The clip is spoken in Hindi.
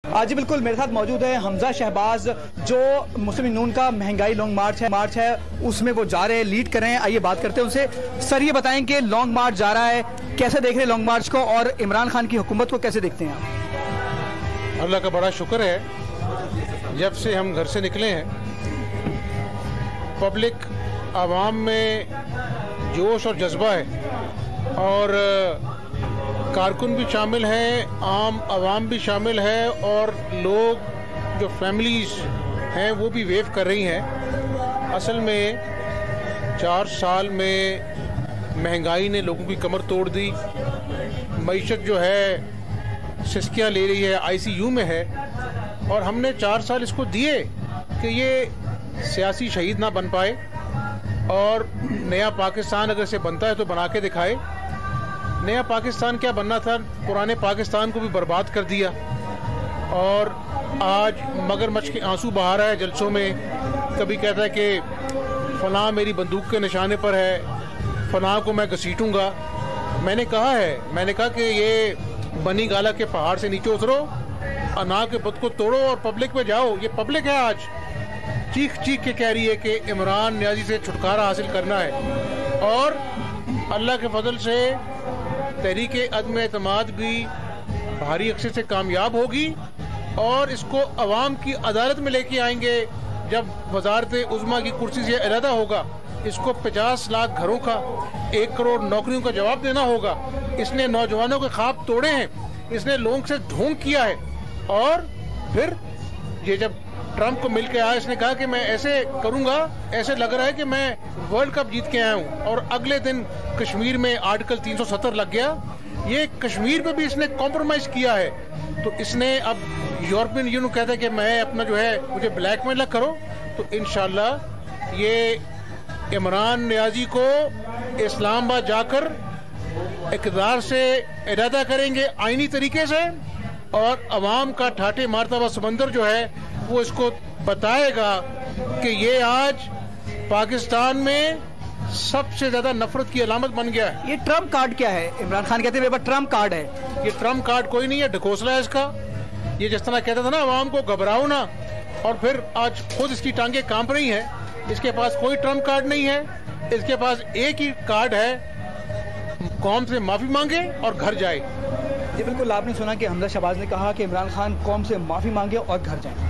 आज बिल्कुल मेरे साथ मौजूद है हमजा शहबाज, जो मुस्लिम नून का महंगाई लॉन्ग मार्च है उसमें वो जा रहे हैं, लीड कर रहे हैं। आइए बात करते हैं उनसे। सर ये बताएं कि लॉन्ग मार्च जा रहा है, कैसे देख रहे हैं लॉन्ग मार्च को और इमरान खान की हुकूमत को कैसे देखते हैं आप? अल्लाह का बड़ा शुक्र है, जब से हम घर से निकले हैं पब्लिक आवाम में जोश और जज्बा है और कारकुन भी शामिल हैं, आम आवाम भी शामिल है और लोग जो फैमिलीज हैं वो भी वेव कर रही हैं। असल में 4 साल में महंगाई ने लोगों की कमर तोड़ दी, मईशत जो है सिसकियाँ ले रही है, आईसीयू में है और हमने 4 साल इसको दिए कि ये सियासी शहीद ना बन पाए और नया पाकिस्तान अगर से बनता है तो बना के दिखाए। नया पाकिस्तान क्या बनना था, पुराने पाकिस्तान को भी बर्बाद कर दिया और आज मगरमच्छ के आंसू बहा रहा है जलसों में। कभी कहता है कि फलां मेरी बंदूक के निशाने पर है, फलां को मैं घसीटूंगा। मैंने कहा कि ये बनी गाला के पहाड़ से नीचे उतरो, अना के बुत को तोड़ो और पब्लिक में जाओ। ये पब्लिक है आज चीख चीख के कह रही है कि इमरान नियाजी से छुटकारा हासिल करना है और अल्लाह के फजल से तहरीके अदम एतमाद भी भारी अक्सर से कामयाब होगी और इसको अवाम की अदालत में लेके आएंगे। जब वजारत उज़्मा की कुर्सी से अलहदा होगा, इसको 50 लाख घरों का 1 करोड़ नौकरियों का जवाब देना होगा। इसने नौजवानों के ख्वाब तोड़े हैं, इसने लोगों से ढोंग किया है और फिर ये जब ट्रंप को मिल के आया, इसने कहा कि मैं ऐसे करूंगा, ऐसे लग रहा है कि मैं वर्ल्ड कप जीत के आया हूं और अगले दिन कश्मीर में आर्टिकल 370 लग गया। ये कश्मीर पे भी इसने कॉम्प्रोमाइज किया है। तो इसने अब यूरोपियन यूनियन कहता है कि मैं अपना जो है मुझे ब्लैकमेल करो, तो इंशाल्लाह ये इमरान नियाजी को इस्लामाबाद जाकर इक़्तिदार से इरादा करेंगे आईनी तरीके से और अवाम का ठाटे मारता हुआ समंदर जो है वो इसको बताएगा कि ये आज पाकिस्तान में सबसे ज्यादा नफरत की अलामत बन गया है। ये ट्रम्प कार्ड क्या है? इमरान खान कहते हैं मेरे पास ट्रम्प कार्ड है। ये ट्रम्प कार्ड कोई नहीं है, ढकोसला है इसका। ये जिस तरह कहता था ना अवाम को घबराओ ना, और फिर आज खुद इसकी टांगे कांप रही हैं। इसके पास कोई ट्रम्प कार्ड नहीं है, इसके पास एक ही कार्ड है, कौम से माफी मांगे और घर जाए। जी बिल्कुल, आपने सुना कि हमजा शहबाज ने कहा कि इमरान खान कौम से माफी मांगे और घर जाए।